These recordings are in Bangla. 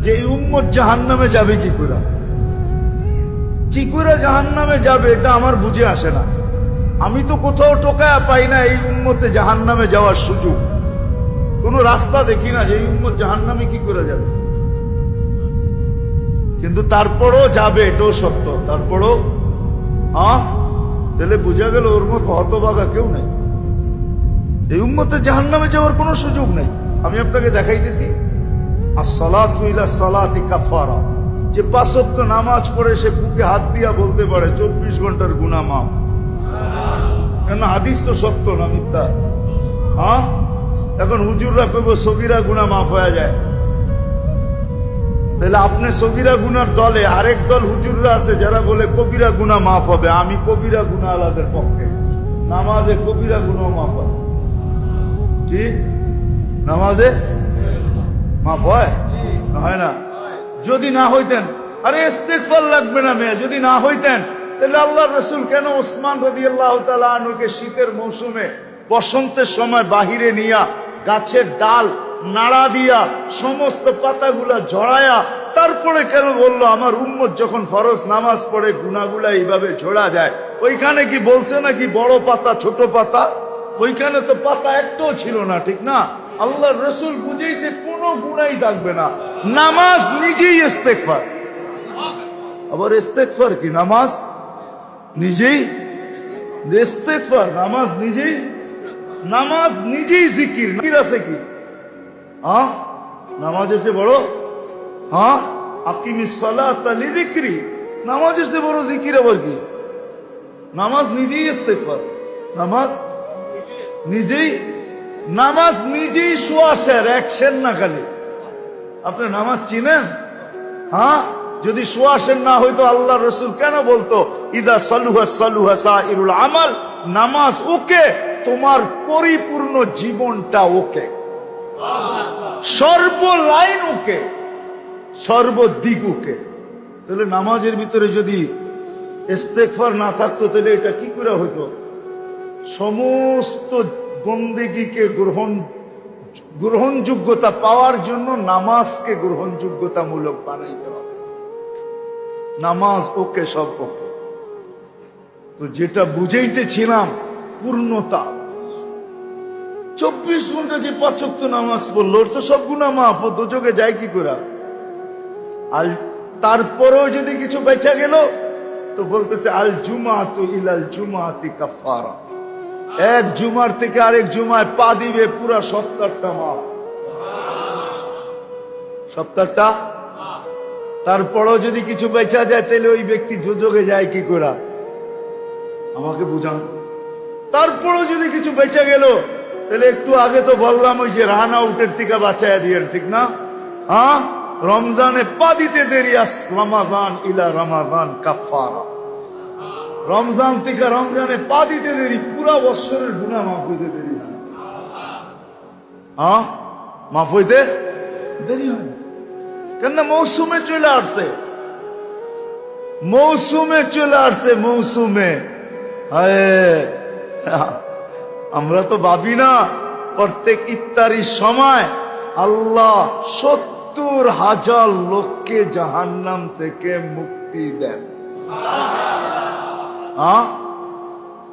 যে এই উম্মত জাহান্নামে যাবে কি করে জাহান্নামে যাবে এটা আমার বুঝে আসে না। আমি তো কোথাও টোকায়া পাই না এই উম্মতে জাহান্নামে যাওয়ার সুযোগ, কোন রাস্তা দেখি না যে এই উম্মত জাহান্নামে কি করে যাবে। কিন্তু তারপরও যাবে, এটাও সত্য। তারপরও তাহলে বোঝা গেল ওর মতো হতভাগা কেউ নাই, এই উম্মতে জাহান্নামে যাওয়ার কোনো সুযোগ নেই। আমি আপনাকে দেখাইতেছি, আসসালাতু ইলা সালাতি কাফারা, যে 5 ওয়াক্ত নামাজ পড়ে সে বুকে হাত দিয়া বলতে পারে 24 ঘন্টার গুনাহ মাফ। কেন? হাদিস তো সত্য না মিথ্যা? এখন হুজুররা কইব সগীরা গুনাহ মাফ হয়ে যায়, তাহলে আপনি সগীরা গুনার দলে, আরেক দল হুজুররা আছে যারা বলে কবিরা গুনাহ মাফ হবে। আমি কবিরা গুনাহ আলাদের পক্ষে, নামাজে কবিরা গুনাহ মাফ হয়। কি নামাজে মাফ হয়? হয় না? যদি না হইতেন, আরে ইস্তিগফার লাগবে না মেয়ে, যদি না হইতেন তাহলে আল্লাহর রাসূল কেন ওসমান রাদিয়াল্লাহু তাআলা আনহুকে শীতের মৌসুমে বসন্তের সময় বাহিরে নিয়া গাছের ডাল নাড়া দিয়া সমস্ত পাতাগুলা ঝরায়া তারপরে কেন বললো আমার উম্মত যখন ফরজ নামাজ পড়ে গুনাহগুলা এইভাবে ঝরা যায়? ওইখানে কি বলছে নাকি বড় পাতা ছোট পাতা? ওইখানে তো পাতা একটাও ছিল না, ঠিক না? আল্লাহর রাসূল বুঝেইছে কোনো গুনাহই থাকবে না। নামাজ নিজেই ইস্তেগফার। আবার ইস্তেগফার কি? নামাজ নিজেই ইস্তেগফার, নামাজ নিজেই জিকির। জিকির আছে কি? নামাজের চেয়ে বড়? আকিমিস সালাতা লিযিকরি, নামাজের চেয়ে বড় জিকির আবার কি? নামাজ নিজেই ইস্তেগফার, নামাজ নিজেই সুয়াশের অ্যাকশন না খালি। আপনি নামাজ চিনেন? যদি সুয়াশের না হইতো আল্লাহর রাসূল কেন বলতো ইদা সালুহা সালুহা সাইরুল আমাল? নামাজ ওকে, তোমার পরিপূর্ণ জীবনটা ওকে, সর্বলাইন ওকে, সর্বদিক ওকে। তাহলে নামাজের ভিতরে যদি ইস্তেগফার না থাকতো তাহলে এটা কি করে হইতো? সমস্ত বন্দেগীকে গ্রহণযোগ্যতা পাওয়ার জন্য নামাজকে গ্রহণযোগ্যতামূলক বানাইতে হবে। নামাজ ওকে, সব ওকে। তো যেটা বুঝাইতেছিলাম পূর্ণতা, 24 ঘন্টা যে 5 ওয়াক্ত নামাজ পড়লো ওর তো সব গুনাহ মাফ, ও দোজখে যায় কি করে? আর তারপরেও যদি কিছু বেঁচে গেল তো বলতেছে আল জুমাতু ইলাল জুমাতি কাফারা, এক জুমার থেকে আরেক জুমায় পা দিবে পুরা সপ্তাহটা মাফ, সপ্তাহটা। তারপরেও যদি কিছু বেঁচা যায় তাহলে ওই ব্যক্তি দোজখে যায় কি করে? আমাকে বুঝান। তারপরেও যদি কিছু বেঁচে গেল তাহলে একটু আগে তো বললাম ওই যে রান আউটের থেকে বাঁচাইয়া দিয়েন, ঠিক না? রমজানে পা দিতে দেরি, রমাদান ইলা রমাদান কাফারা, রমজান থেকে রমজানে পা দিতে দেরি, পুরা বৎসরের গুনাহ মাফ হইতে দেরি হয়। মাফ হইতে দেরি হয় কেন? মৌসুমে চলে আসছে, মৌসুমে। আমরা তো ভাবি না প্রত্যেক ইফতারির সময় আল্লাহ 70,000 লোককে জাহান্নাম থেকে মুক্তি দেন।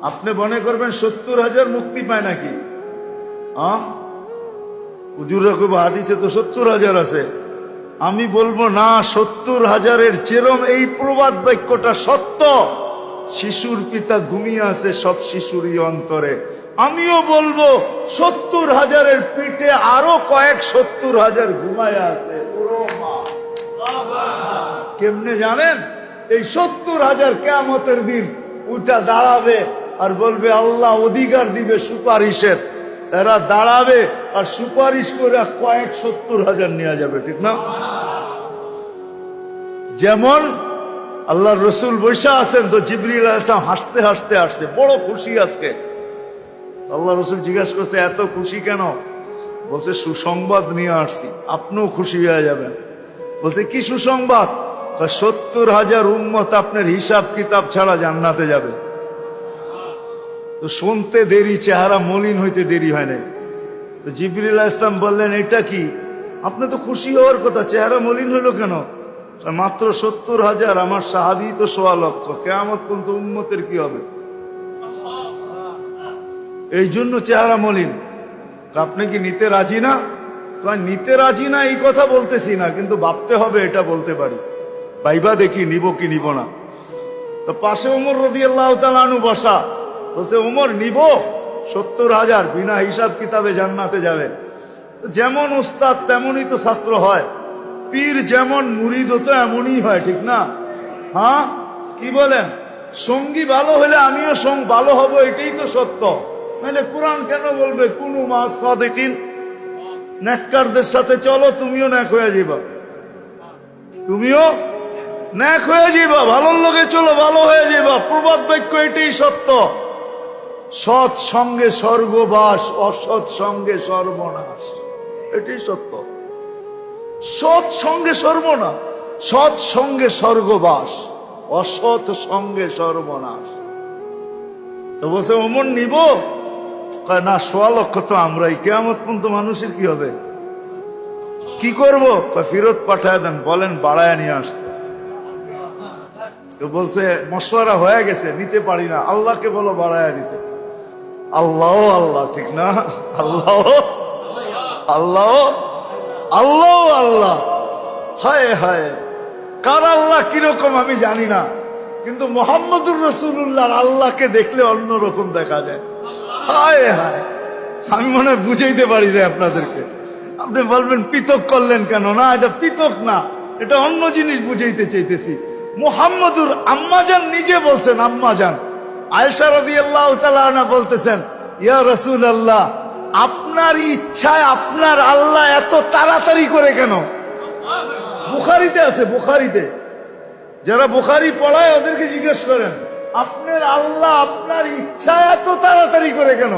আপনি মনে করবেন 70,000 মুক্তি পায় নাকি? হুজুররা কইব হাদিসে তো 70,000 আছে। আমি বলবো না, 70,000-এর চেরম এই প্রবাদ বাক্যটা সত্য। শিশুর পিতা ঘুমিয়ে আছে সব শিশুরই অন্তরে। আমিও বলবো 70,000-এর পিঠে আরো কয়েক 70,000 ঘুমায় আছে। কেমনে জানেন? এই 70,000 কিয়ামতের দিন উঠা দাঁড়াবে আর বলবে আল্লাহ অধিকার দিবে সুপারিশের। এরা দাঁড়াবে আর সুপারিশ করে কয়েক 70,000 নিয়ে যাবে, ঠিক না? যেমন আল্লাহর রাসূল বৈশা আছেন, তো জিবরিল আলাইহিস সালাম হাসতে হাসতে আসছে, বড় খুশি আজকে। আল্লাহ রাসূল জিজ্ঞাসা করছে এত খুশি কেন? বলছে সুসংবাদ নিয়ে আসছি, আপনিও খুশি হয়ে যাবেন। বলছে কি সুসংবাদ? 70,000 উম্মত আপনার হিসাব কিতাব ছাড়া জান্নাতে যাবে। তো শুনতে দেরি, চেহারা মলিন হইতে দেরি হয় না। তো জিবরিল আলাইহিস সালাম বললেন এটা কি? আপনি তো খুশি হওয়ার কথা, চেহারা মলিন হলো কেন? মাত্র 70,000, আমার সাহাবী তো 1,00,000। কিয়ামত পর্যন্ত উম্মতের কি হবে? এই জন্য চেহারা মলিন। আপনি কি নিতে রাজি না? নিতে রাজি না এই কথা বলতেছি না, কিন্তু ভাবতে হবে এটা বলতে পারি। ভাইবা দেখি নিব কি নিব না। তো পাশে ওমর রাদিয়াল্লাহু তাআলা আনহু বসা, বলছে ওমর নিব 70,000, বিনা হিসাব কিতাবে জান্নাতে যাবে। যেমন উস্তাদ তেমনই তো ছাত্র হয়, পীর যেমন মুরিদ তো এমনই হয়, ঠিক না? হ্যাঁ, কি বলেন? সঙ্গী ভালো হলে আমিও ভালো হব, এটাই তো সত্য। নাহলে কোরআন কেন বলবে কুনু মা'আস সাদিকিন? নেককারদের সাথে চলো, তুমিও নেক হয়ে যাবা, তুমিও নেক হয়ে যাবা। ভালোর লোকে চলো, ভালো হয়ে যাবা। প্রবাদ বাক্য এটাই সত্য। সৎ সঙ্গে স্বর্গবাস, অসৎ সঙ্গে সর্বনাশ, এটাই সত্য। সৎ সঙ্গে সর্বনাশ, সৎ সঙ্গে স্বর্গবাস, অসৎ সঙ্গে সর্বনাশ। তো বলছে ওমর নিব? না, 1,00,000 তো আমরাই। কিয়ামত পর্যন্ত মানুষের কি হবে? কি করব? ফেরত পাঠায় দেন, বলেন বাড়ায় নিয়ে আসতে। তো বলছে মশওয়ারা হয়ে গেছে, নিতে পারি না, আল্লাহকে বলো বাড়ায় দিতে। আল্লাহ আল্লাহ, ঠিক না? আল্লাহ আল্লাহ আল্লাহ আল্লাহ। হায় হায়, কার আল্লাহ কিরকম আমি জানি না, কিন্তু মুহাম্মদুর রাসূলুল্লাহর আল্লাহকে দেখলে অন্যরকম দেখা যায়। হায় হায়, আমি মনে হয় বুঝাইতে পারি না আপনাদেরকে। আপনি বলবেন পৃথক করলেন কেন? না, এটা পৃথক না, এটা অন্য জিনিস বুঝাইতে চাইতেছি। মুহাম্মদুর আম্মাজান নিজে বলছেন, আম্মাজান আয়েশা রাদিয়াল্লাহু তাআলা আনহা বলতেছেন, ইয়া রাসূলুল্লাহ, আপনার ইচ্ছায় আপনার আল্লাহ এত তাড়াতাড়ি করে কেন? বুখারীতে আছে, বুখারীতে। যারা বুখারী পড়ায় ওদেরকে জিজ্ঞেস করেন, আপনার আল্লাহ আপনার ইচ্ছায় এত তাড়াতাড়ি করে কেন?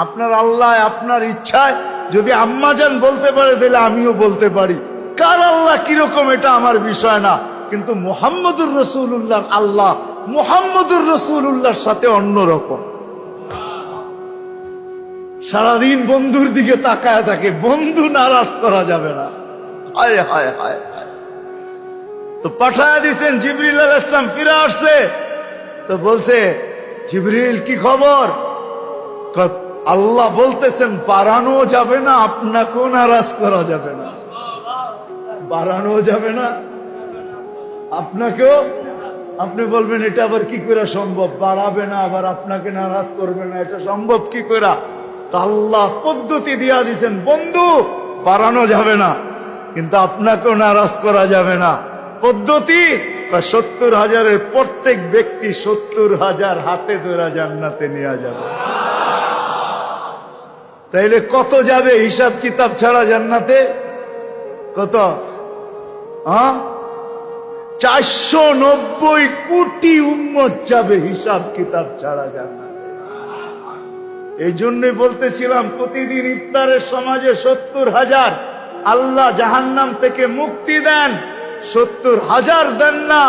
আপনার আল্লাহ আপনার ইচ্ছায় যদি আম্মাজান বলতে পারে, তাহলে আমিও বলতে পারি। কার আল্লাহ কিরকম এটা আমার বিষয় না, কিন্তু মুহাম্মদুর রাসূলুল্লাহর আল্লাহ মুহাম্মদুর রাসূলুল্লাহর সাথে অন্যরকম। সারাদিন বন্ধুর দিকে তাকায় থাকে, বন্ধু নারাজ করা যাবে না। হায় হায় হায় হায়। তো পাঠায় দিয়েছেন, জিবরিল আলাইহিস সালাম ফিরে আসছে। তো বলছে, জিবরিল কি খবর? আল্লাহ বলতেছেন বাড়ানো যাবে না, আপনাকেও নারাজ করা যাবে না। বাড়ানো যাবে না, আপনাকেও। আপনি বলবেন এটা আবার কি করে সম্ভব? বাড়াবে না আবার আপনাকে নারাজ করবে না, এটা সম্ভব কি করে? আল্লাহ পদ্ধতি দিয়া দিয়েছেন, বন্ধু বাড়ানো যাবে না, কিন্তু আপনাকেও নারাজ করা যাবে না। পদ্ধতি 70,000-এর প্রত্যেক ব্যক্তি 70,000 হাতে ধরে জান্নাতে নিয়ে যাবে। তাইলে কত যাবে হিসাব কিতাব ছাড়া জান্নাতে? কত? 490 কোটি উম্মত যাবে হিসাব কিতাব ছাড়া জান্নাতে। এই জন্যই বলতেছিলাম, প্রতিদিন ইফতারের সমাজে 70,000 আল্লাহ জাহান্নাম থেকে মুক্তি দেন। 70,000 দেন না,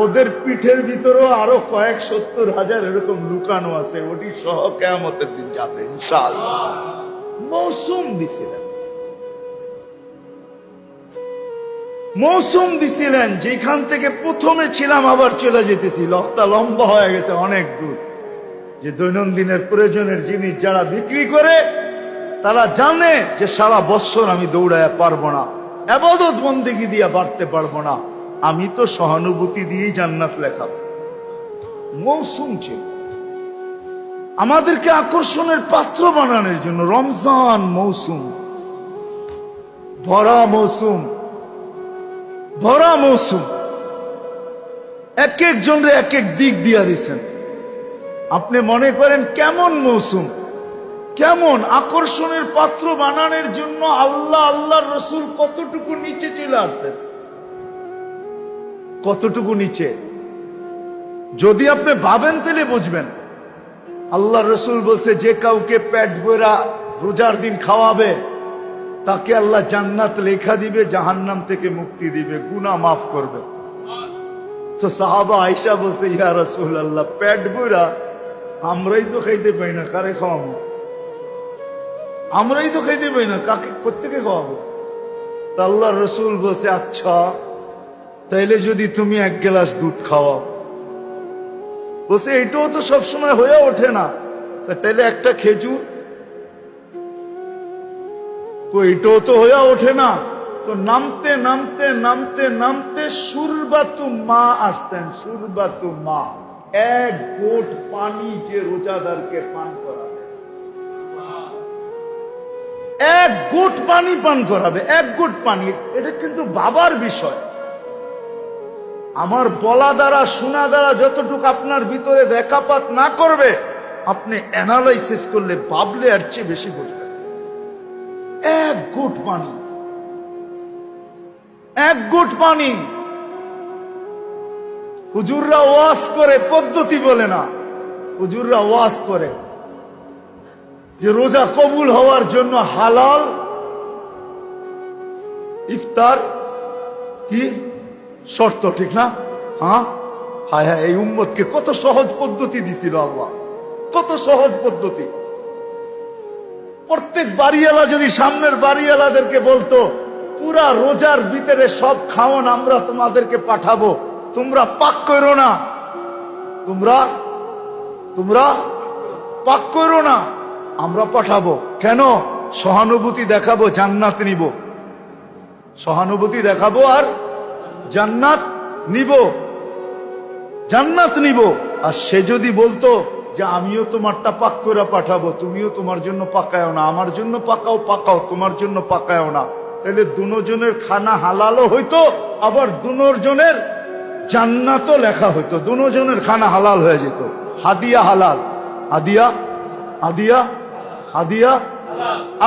ওদের পিঠের ভিতরেও আরো কয়েক 70,000 এরকম লুকানো আছে, ওটি সহ কিয়ামতের দিন যাবে ইনশাআল্লাহ। মৌসুম দিছিলেন, মৌসুম দিছিলেন, যেখান থেকে প্রথমে ছিলাম আবার চলে যেতেছি। লক্তা লম্বা হয়ে গেছে অনেক দূর। যে দৈনন্দিনের প্রয়োজনের জিনিস যারা বিক্রি করে, তারা জানে যে সারা বছর আমি দৌড়ায় পারবো না, ইবাদত বন্দেগী দিয়ে বাড়তে পারবো না, আমি তো সহানুভূতি দিয়েই জান্নাত লেখাবো। মৌসুম ছিল আমাদেরকে আকর্ষণের পাত্র বানানোর জন্য। রমজান মৌসুম, ভরা মৌসুম, ভরা মৌসুম। এক একজনরে এক এক দিক দিয়া দিছেন। আপনি মনে করেন কেমন মৌসুম, কেমন আকর্ষণের পাত্র বানানোর জন্য আল্লাহ আল্লাহর রাসূল কতটুকু নিচে চলে আসছেন, কতটুকু নিচে। যদি আপনি ভাবেন তাহলে বুঝবেন। আল্লাহর রাসূল বলছে, যে কাউকে পেট ভরা রোজার দিন খাওয়াবে, তাকে আল্লাহ জান্নাত লেখা দিবে, জাহান্নাম থেকে মুক্তি দিবে, গুনাহ মাফ করবে। তো সাহাবা আয়েশা বলছে, ইয়া রাসূলুল্লাহ, পেট ভরা আমরাই তো খাইতে পাই না, কারে খাওয়াবো? আমরাই তো খাইতে পাই না, কাকে কোত্থেকে খাওয়াবো? তা আল্লাহ রসুল বলছে, আচ্ছা তাইলে যদি তুমি 1 গ্লাস দুধ খাওয়াও। বলছে এটাও তো সবসময় হয়ে ওঠে না। তাইলে একটা খেজুর, এটাও তো হয়ে ওঠে না। তো নামতে নামতে নামতে নামতে সুরবাতু মা আসছেন। সুরবাতু মা, 1 গোট পানি যে রোজাদারকে পান করাবে, 1 গোট পানি পান করাবে, 1 গোট পানি। এটা কিন্তু বাবার বিষয়। আমার বলা দ্বারা শোনা দ্বারা যতটুকু আপনার ভিতরে রেখাপাত না করবে, আপনি অ্যানালাইসিস করলে ভাবলে আর চেয়ে বেশি বুঝবেন। 1 গোট পানি, 1 গোট পানি। হুজুররা ওয়াজ করে, পদ্ধতি বলে না, হুজুররা ওয়াজ করে যে রোজা কবুল হওয়ার জন্য হালাল ইফতার কি শর্ত, ঠিক না? হ্যাঁ, হায় হায়, এই উম্মতকে কত সহজ পদ্ধতি দিছিল আল্লাহ, কত সহজ পদ্ধতি। প্রত্যেক বাড়িওয়ালা যদি সামনের বাড়িওয়ালাদেরকে বলতো, পুরা রোজার ভিতরে সব খাওয়ান আমরা তোমাদেরকে পাঠাবো, তোমরা পাক করো না, তোমরা পাক করো না, আমরা পাঠাবো। কেন? সহানুভূতি দেখাবো, জান্নাত নিব। সহানুভূতি দেখাবো আর জান্নাত নিব, জান্নাত নিব। আর সে যদি বলতো যে আমিও তোমারটা পাক করে পাঠাবো, তুমিও তোমার জন্য পাকায়ও না, আমার জন্য পাকাও, পাকাও তোমার জন্য পাকায়ও না, তাহলে দুজনের খানা হালালও হইতো, আবার দুজনের জান্নাতও লেখা হইতো, দুজনের খানা হালাল হয়ে যেত। হাদিয়া হালাল, হাদিয়া হাদিয়া হাদিয়া।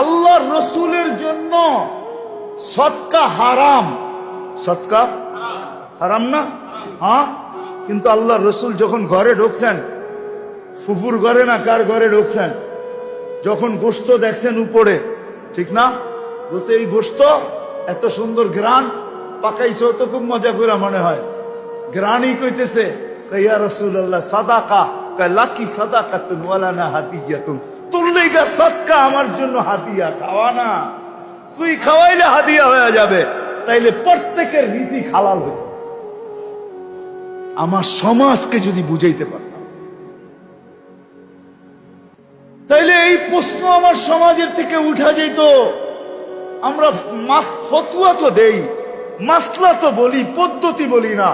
আল্লাহর রসুলের জন্য সদকা হারাম, সদকা হারাম না? হ্যাঁ, কিন্তু আল্লাহর রসুল যখন ঘরে ঢুকছেন, ফুফুর ঘরে না কার ঘরে ঢুকছেন, যখন গোশত দেখছেন উপরে, ঠিক না? বলছে এই গোশত এত সুন্দর গ্রান পাকাইছো তো খুব মজা করে মনে হয়। গ্রানই কইতেছে, ইয়া রাসূলুল্লাহ সাদাকা, লাকি সাদাকাতুন ওয়ালানা হাদিয়াতুন, তোর লাইগা সাদকা, আমার জন্য হাদিয়া। খাওয়া না, তুই খাওয়াইলে হাদিয়া হয়ে যাবে, তাইলে প্রত্যেকের রিজিক হালাল হইত। আমার সমাজকে যদি বুঝাইতে পারতাম, তাইলে এই প্রশ্ন আমার সমাজের থেকে উঠা যেত। আমরা ফতুয়া তো দেই, মাসলা তো বলি, পদ্ধতি বলি না।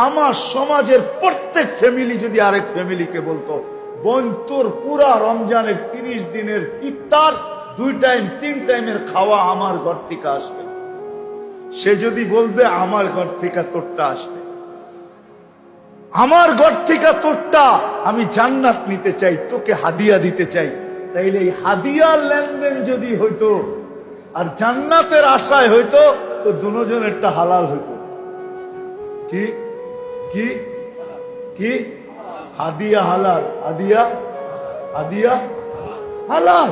আমার সমাজের প্রত্যেক ফ্যামিলি যদি আরেক ফ্যামিলিকে বলতো, বোন তোর পুরা রমজানের 30 দিনের ইফতার 2 টাইম 3 টাইমের খাওয়া আমার ঘর থেকে আসবে, সে যদি বলবে আমার ঘর থেকে তোরটা আসবে, আমার ঘর থেকে তোরটা, আমি জান্নাত নিতে চাই, তোকে হাদিয়া দিতে চাই, তাইলে এই হাদিয়ার লেনদেন যদি হইতো আর জান্নাতের আশায় হইতো, তো দুজনেরটা হালাল হইতো। কি কি কি? হাদিয়া হালাল, হাদিয়া হাদিয়া হালাল।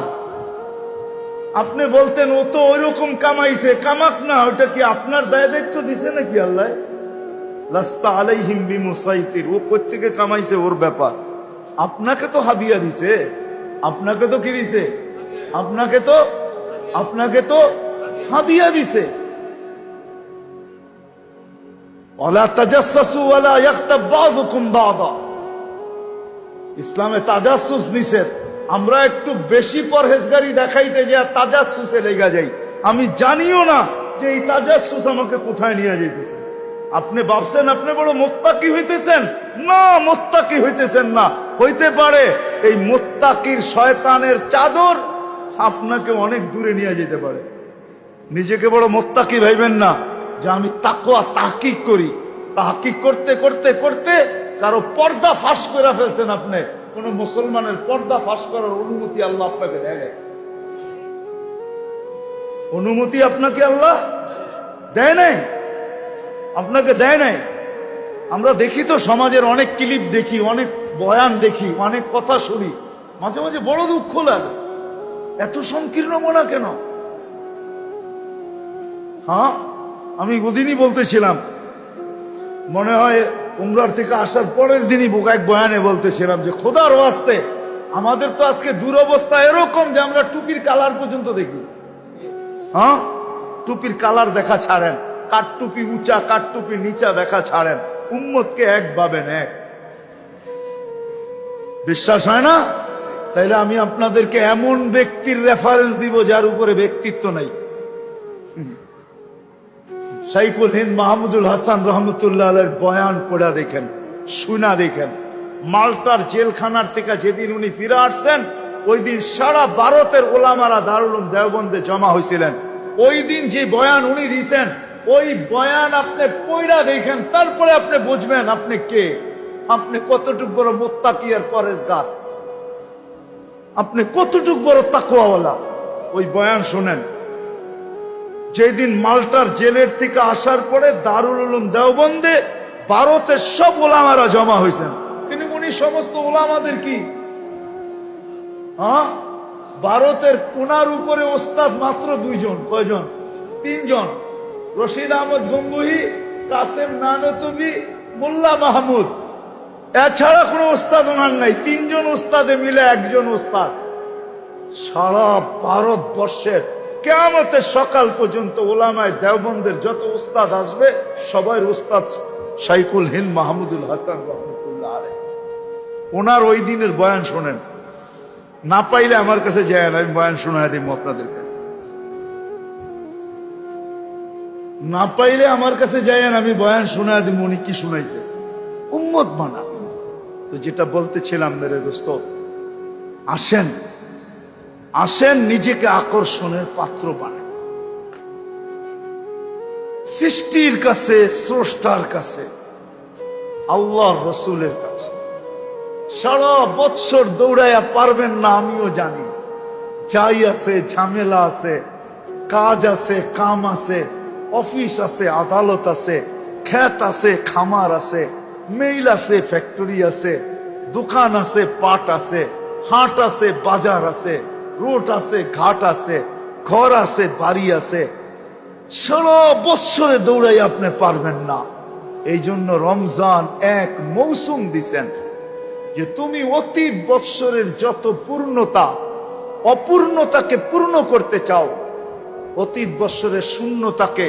আপনি বলতেন ও তো ওইরকম কামাইছে, কামাক না, ওটা কি আপনার দায় দায়িত্ব দিছে নাকি আল্লাহ? লাস্তা আলাইহিম বিমুসাইতির, ও কোত্থেকে কামাইছে ওর ব্যাপার। আপনাকে তো হাদিয়া দিছে, আপনাকে তো কি দিছে? আপনাকে তো হাদিয়া দিছে। ওয়ালা তাজাসসু ওয়ালা ইয়াগতাব বাযুকুম বাযা, ইসলামে তাজাসসুস নিষেধ। আমরা একটু বেশি পরহেজগারি দেখাইতে যে তাজাসসুসে লেগা যাই, আমি জানিও না যে এই তাজাসসুস আমাকে কোথায় নিয়ে যাইতেছে। আপনি ভাবছেন আপনি বড় মুত্তাকি হইতেছেন, না, মুত্তাকি হইতেছেন না। হইতে পারে এই মুত্তাকির শয়তানের চাদর আপনাকে অনেক দূরে নিয়ে যেতে পারে। নিজেকে বড় মুত্তাকি ভাইবেন না যে আমি তাকওয়া তাহকিক করি। তাহকিক করতে করতে করতে কারো পর্দা ফাঁস করে ফেলছেন আপনি। কোন মুসলমানের পর্দা ফাঁস করার অনুমতি আল্লাহ আপনাকে দেয় নাই, অনুমতি আপনাকে আল্লাহ দেয় নাই, আপনাকে দেয় নাই। আমরা দেখি তো সমাজের অনেক ক্লিপ দেখি, অনেক বয়ান দেখি, অনেক কথা শুনি, মাঝে মাঝে বড় দুঃখ লাগে, এত সংকীর্ণ মনা কেন? হ্যাঁ, আমি ওদিনই বলতেছিলাম, মনে হয় উমরার থেকে আসার পরের দিনই এক বয়ানে বলতেছিলাম যে খোদার ওয়াস্তে আমাদের তো আজকে দুরবস্থা এরকম যে আমরা টুপির কালার পর্যন্ত দেখি। হ্যাঁ, টুপির কালার দেখা ছাড়েন, কাঠ টুপি উঁচা কাঠ টুপি নিচা দেখা ছাড়েন, উম্মতকে এক ভাবেন এক। বিশ্বাস হয় না? তাইলে আমি আপনাদেরকে এমন ব্যক্তির রেফারেন্স দিব যার উপরে ব্যক্তিত্ব নাই। শাইখুল হিন্দ মাহমুদুল হাসান রহমতুল্লাহ আলাইহির বয়ান পড়া দেখেন, শুনা দেখেন। মাল্টার জেলখানার থেকে যেদিন উনি ফিরে আসছেন, ওই দিন সারা ভারতের ওলামারা দারুল উলুম দেওবন্দে জমা হয়েছিলেন। ওই দিন যে বয়ান উনি দিয়েছেন, ওই বয়ান আপনি পড়া দেখেন, তারপরে আপনি বুঝবেন আপনি কে, আপনি কতটুক বড় মুত্তাকি আর পরেজগার, আপনি কতটুক বড় তাকওয়াওয়ালা। ওই বয়ান শুনেন। যেদিন মাল্টার জেলের থেকে আসার পরে দারুল উলুম দেওবন্দে ভারতের সব ওলামারা জমা হয়েছেন, কিন্তু উনি সমস্ত ওলামাদের কি ভারতের কোনার উপরে ওস্তাদ মাত্র দুইজন। কয়জন? তিনজন। রশিদ আহমদ গঙ্গুহি, কাসেম নানতবি, মোল্লা মাহমুদ। এছাড়া কোনো ওস্তাদ ওনার নাই। তিনজন ওস্তাদে মিলে একজন ওস্তাদ। সারা ভারতবর্ষের কিয়ামতের সকাল পর্যন্ত ওলামায়ে দেওবন্দের যত ওস্তাদ আসবে সবাই ওস্তাদ শাইখুল হিন্দ মাহমুদুল হাসান রহমতুল্লাহ আলাইহি। ওনার ওই দিনের বয়ান শোনেন। না পাইলে আমার কাছে যায় না, আমি বয়ান শোনায় দিব আপনাদেরকে। না পাইলে আমার কাছে যায় না, আমি বয়ান শোনায় দিব উনি কি শুনাইছে। উম্মত মানা। তো যেটা বলতেছিলাম মেরে দোস্ত, আসেন আসেন নিজেকে আকর্ষণের পাত্র বানান। সৃষ্টির কাছে, স্রষ্টার কাছে, আল্লাহর রসুলের কাছে। সারা বৎসর দৌড়াইয়া পারবেন না, আমিও জানি। যাই আছে, ঝামেলা আছে, কাজ আছে, কাম আছে, অফিস আছে, আদালত আছে, ক্ষেত আছে, খামার আছে, মেইল আছে, ফ্যাক্টরি আছে, দোকান আছে, পাট আছে, হাট আছে, বাজার আছে, রোড আছে, ঘাট আছে, ঘর আছে, বাড়ি আছে। সারা বৎসরে দৌড়াই আপনি পারবেন না। এই জন্য রমজান এক মৌসুম দিছেন যে তুমি অতীত বৎসরের যত পূর্ণতা অপূর্ণতাকে পূর্ণ করতে চাও, অতীত বৎসরের শূন্যতাকে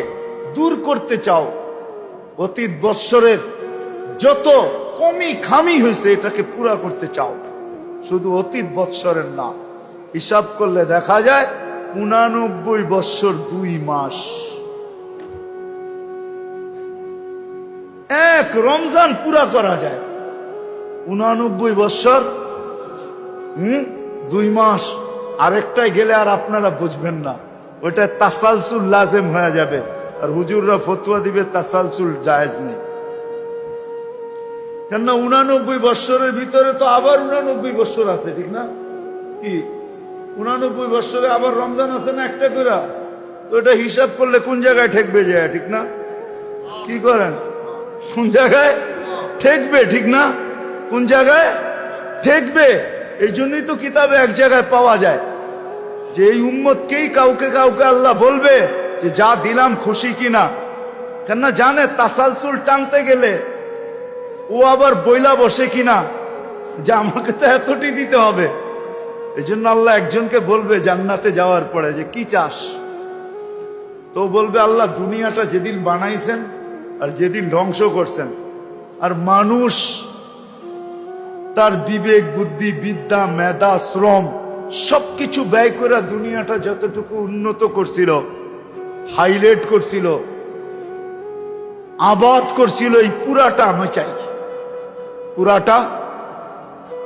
দূর করতে চাও, অতীত বৎসরের যত কমি খামি হয়েছে এটাকে পুরা করতে চাও। শুধু অতীত বৎসরের না, হিসাব করলে দেখা যায় 89 বৎসর 2 মাস। এক রমজান পুরা করা যায় 89 বৎসর 2 মাস। আরেকটাই গেলে আর আপনারা বুঝবেন না, ওইটা তাসালসুল লাজেম হয়ে যাবে। আর হুজুররা ফতোয়া দিবে তাসালসুল জায়েজ নেই। কেননা 89 বৎসরের ভিতরে তো আবার 89 বৎসর আছে, ঠিক না? কি 89 বৎসরে আবার রমজান আছে না একটা করে? তো এটা হিসাব করলে কোন জায়গায় ঠেকবে যায়, ঠিক না? কি করেন? কোন জায়গায় ঠেকবে, ঠিক না? কোন জায়গায় ঠেকবে? এই জন্যই তো কিতাবে এক জায়গায় পাওয়া যায় যে এই উম্মতকেই কাউকে কাউকে আল্লাহ বলবে যে যা দিলাম খুশি কিনা। কেননা জানে তাসালসুল টানতে গেলে ও আবার বইলা বসে কিনা যে আমাকে তো এতটি দিতে হবে। এই জন্য আল্লাহ একজনকে বলবে জান্নাতে যাওয়ার পরে যে কি চাস, তো বলবে আল্লাহ দুনিয়াটা যেদিন বানাইছেন আর যেদিন ধ্বংস করছেন, আর মানুষ তার বিবেক, বুদ্ধি, বিদ্যা, মেধা, শ্রম সবকিছু ব্যয় করে দুনিয়াটা যতটুকু উন্নত করছিল, হাইলাইট করছিল, আবাদ করছিল, এই পুরাটা আমি চাই। পুরাটা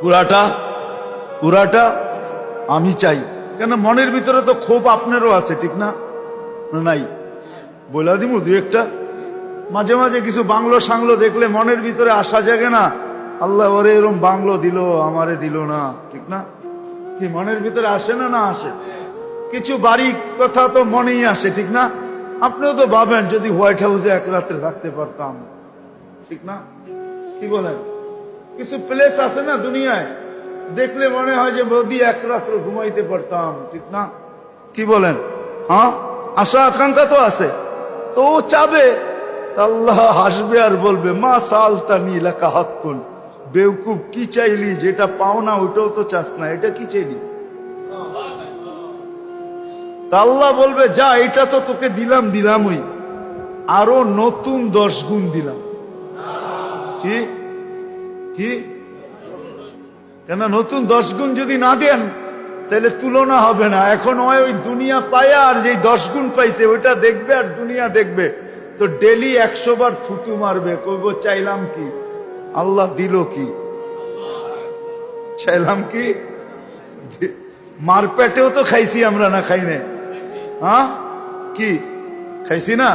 পুরাটা পুরাটা আমি চাই। কেন মনের ভিতরে তো ক্ষোভ আপনারও আছে, ঠিক না? নাই বলা দিব দু একটা। মাঝে মাঝে কিছু বাংলো সাংলো দেখলে মনের ভিতরে আশা জাগে না, আল্লাহ ওরে এরম বাংলো দিল, আমারে দিল না, ঠিক না? কি মনের ভিতরে আসে না? না আসে? কিছু বাড়ি কথা তো মনেই আসে, ঠিক না? আপনিও তো ভাবেন যদি হোয়াইট হাউসে এক রাত্রে থাকতে পারতাম, ঠিক না? কি বলেন? কিছু প্লেস আছে না দুনিয়ায় দেখলে মনে হয় যে যদি এক রাত্র ঘুমাইতে পারতাম, ঠিক না? কি বলেন? হ্যাঁ, আশা আকাঙ্ক্ষা তো আছে। তো ও চাবে, আল্লাহ হাসবে আর বলবে মা সালতানি লাকা হাক্কুন, বেউকুব, কি চাইলি? যেটা পাও না ওইটাও তো চাস না, এটা কি চাইলি? তা আল্লাহ বলবে, যা, এটা তো তোকে দিলামই, আরো নতুন 10 গুণ দিলাম। কি কি? কেন নতুন 10 গুণ যদি না দেন তাহলে তুলনা হবে না। এখন ওই দুনিয়া পায়া আর যে 10 গুণ পাইছে ওইটা দেখবে আর দুনিয়া দেখবে, তো ডেলি 100 বার থুতু মারবে, কইব চাইলাম কি, আল্লাহ দিল কি? চাইলাম কি? মারপেটেও তো খাইছি আমরা, না খাই না? হ্যাঁ, কি খাইছি না?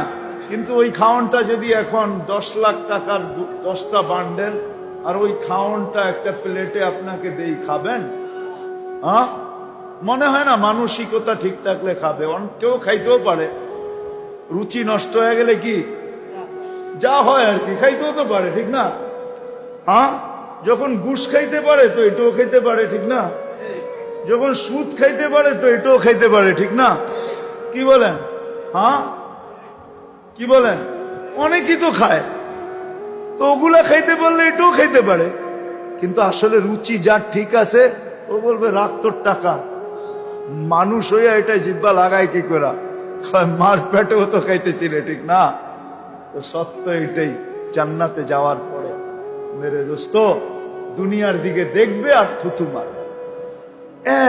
কিন্তু ওই খাওয়ানটা যদি এখন 10 লাখ টাকার 10টা বান্ডেল আর ওই খাওয়ানটা একটা প্লেটে আপনাকে দেই, খাবেন? হ্যাঁ, মনে হয় না মানসিকতা ঠিক থাকলে খাবে। কেউ খাইতেও পারে, রুচি নষ্ট হয়ে গেলে কি যা হয় আর কি, খাইতেও তো পারে, ঠিক না? হ্যাঁ, যখন ঘুষ খাইতে পারে তো এটাও খাইতে পারে, ঠিক না? যখন সুদ খাইতে পারে তো এটাও খাইতে পারে, ঠিক না? কি বলেন? হ্যাঁ, কি বলেন? অনেকেই তো খায়, তো ওগুলা খাইতে পারলে এটাও খাইতে পারে। কিন্তু আসলে রুচি যার ঠিক আছে ও বলবে রাখ তোর টাকা। মানুষ হইয়া এটা জিব্বা লাগায় কি করে? মার পেটেও তো খাইতেছিলে, ঠিক না? তো সত্য এটাই, জান্নাতে যাওয়ার পরে মেরে দোস্ত দুনিয়ার দিকে দেখবে আর থুতু মারবে।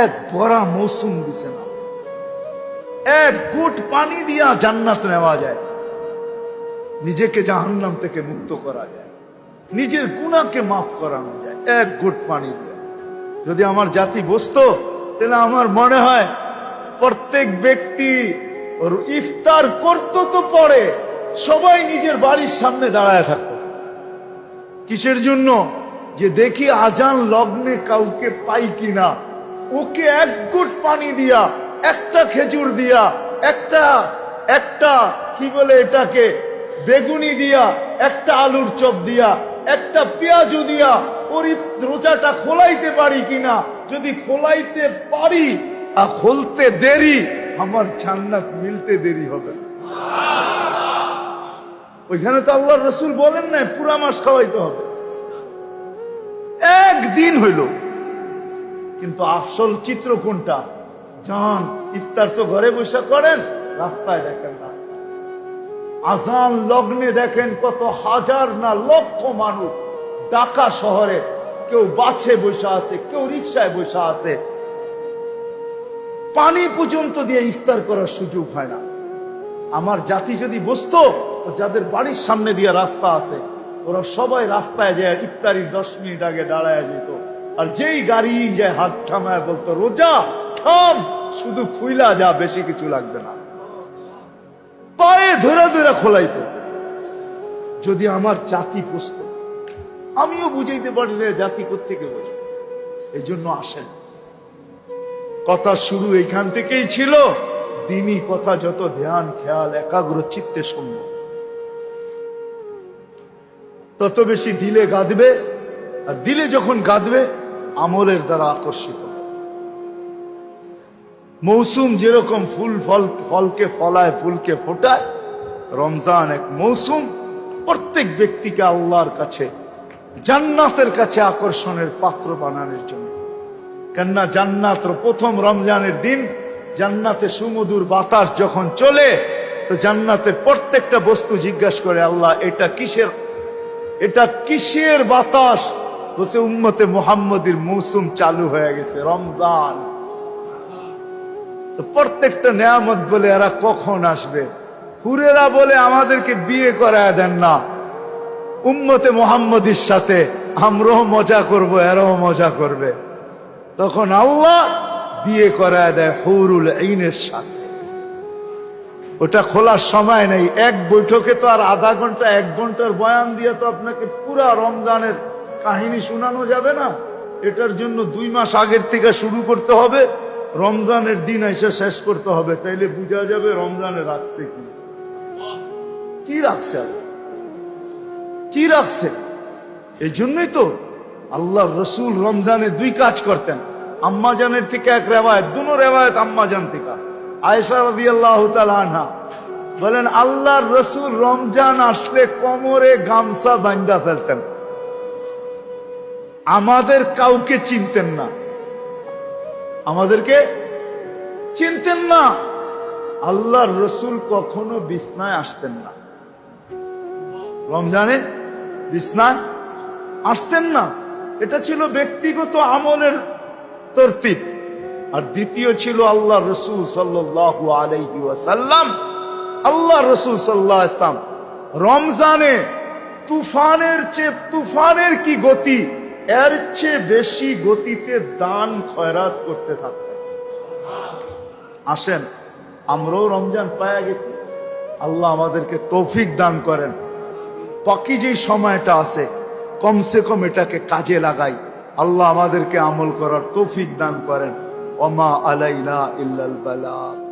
এক ভরা মৌসুম দিছে না, এক ঘুট পানি দিয়া জান্নাত নেওয়া যায়, নিজেকে জাহান্নাম থেকে মুক্ত করা যায়, নিজের গুনাহকে মাফ করানো যায় এক ঘুট পানি দিয়া। যদি আমার জাতি বুঝতো তাহলে আমার মনে হয় প্রত্যেক ব্যক্তি ইফতার করতো তো পরে সবাই নিজের বাড়ির সামনে দাঁড়ায় থাকতো। কিসের জন্য? যে দেখি আজান লগ্নে কাউকে পাই কিনা, ওকে এক ঘুট পানি দিয়া, একটা খেজুর দিয়া, একটা কি বলে এটাকে, বেগুনি দিয়া, একটা আলুর চপ দিয়া, একটা পেঁয়াজু দিয়া ওর রোজাটা খোলাইতে পারি কিনা। যদি খোলাইতে পারি আর খুলতে দেরি, আমার জান্নাত মিলতে দেরি হবে। ওইখানে তো আল্লাহর রাসূল বলেন না পুরা মাস খাওয়াইতে হবে, একদিন হইল। কিন্তু আসল চিত্র কোনটা? জান ইফতার তো ঘরে বসে করেন, রাস্তায় দেখেন, রাস্তায় আজান লগ্নে দেখেন কত হাজার না লক্ষ মানুষ ঢাকা শহরে, কেউ বাসে বসে আছে, কেউ রিক্সায় বসে আছে, পানি পর্যন্ত দিয়ে ইফতার করার সুযোগ হয় না। আমার জাতি যদি বুঝতো, তো যাদের বাড়ির সামনে দিয়ে রাস্তা আছে ওরা সবাই রাস্তায় যায় ইফতারির 10 মিনিট আগে দাঁড়ায় যেত, আর যেই গাড়ি যায় হাত থামায় বলতো রোজা থাম, শুধু খুইলা যা, বেশি কিছু লাগবে না, পায়ে ধরে ধরে খোলাইতো। যদি আমার জাতি বুঝতো, আমিও বুঝাইতে পারি না জাতি কোত্থেকে বোঝে। এই জন্য আসেন, কথা শুরু এইখান থেকেই ছিল, দিনই কথা যত ধ্যান খেয়াল একাগ্র চিত্তে শুনব তত বেশি দিলে গাঁদবে, আর দিলে যখন গাঁদবে আমলের দ্বারা আকর্ষিত। মৌসুম যেরকম ফলকে ফলায়, ফুলকে ফোটায়, রমজান এক মৌসুম প্রত্যেক ব্যক্তিকে আল্লাহর কাছে, জান্নাতের কাছে আকর্ষণের পাত্র বানানোর জন্য। কেননা জান্নাতের প্রথম রমজানের দিন জান্নাতে সুমধুর বাতাস যখন চলে, তো জান্নাতের প্রত্যেকটা বস্তু জিজ্ঞাসা করে, আল্লাহ এটা কিসের বাতাস? বলছে উম্মতে মুহাম্মদীর মৌসুম চালু হয়ে গেছে, রমজান। তো প্রত্যেকটা নেয়ামত বলে এরা কখন আসবে? হুরেরা বলে আমাদেরকে বিয়ে করায় দেন না, উম্মতে মুহাম্মদীর সাথে আমরাও মজা করব, এরাও মজা করবে। তখন আল্লাহ বিয়ে করায় দেয় হুরুল আইনের সাথে। ওটা খোলার সময় নেই, এক বৈঠকে তো আর আধা ঘন্টা 1 ঘন্টার বয়ান দিয়ে তো আপনাকে পুরা রমজানের কাহিনী শোনানো যাবে না। এটার জন্য 2 মাস আগের থেকে শুরু করতে হবে, রমজানের দিন এসে শেষ করতে হবে, তাইলে বোঝা যাবে রমজানে রাখছে কি রাখছে, কি রাখছে। এই জন্যই তো আল্লাহ রসুল রমজানে 2 কাজ করতেন। আম্মাজানের থেকে এক রেওয়ায়েত, দুনো রেওয়ায়েত আম্মাজান থেকে, আয়েশা রাদিয়াল্লাহু তাআলা আনহা বলেন আল্লাহর রসুল রমজান আসলে কোমরে গামছা বাঁধা ফেলতেন। আমাদের কাউকে চিনতেন না, আমাদেরকে চিনতেন না। আল্লাহর রসুল কখনো বিছনায় আসতেন না, রমজানে বিছনায় আসতেন না। এটা ছিল ব্যক্তিগত আমলের তরতিব। আর দ্বিতীয় ছিল আল্লাহ রসুল সাল্লাল্লাহু আলাইহি ওয়াসাল্লাম, আল্লাহ রসুল সাল্লাল্লাহু আলাইহি ওয়াসাল্লাম রমজানে তুফানের কি গতি, এর চেয়ে বেশি গতিতে দান খয়রাত করতে থাকতেন। আসেন, আমরাও রমজান পায়া গেছি, আল্লাহ আমাদেরকে তৌফিক দান করেন। বাকি যে সময়টা আছে কমসে কম এটাকে কাজে লাগাই, আল্লাহ আমাদেরকে আমল করার তৌফিক দান করেন। ওমা আলাইনা ইল্লাল বালাগ।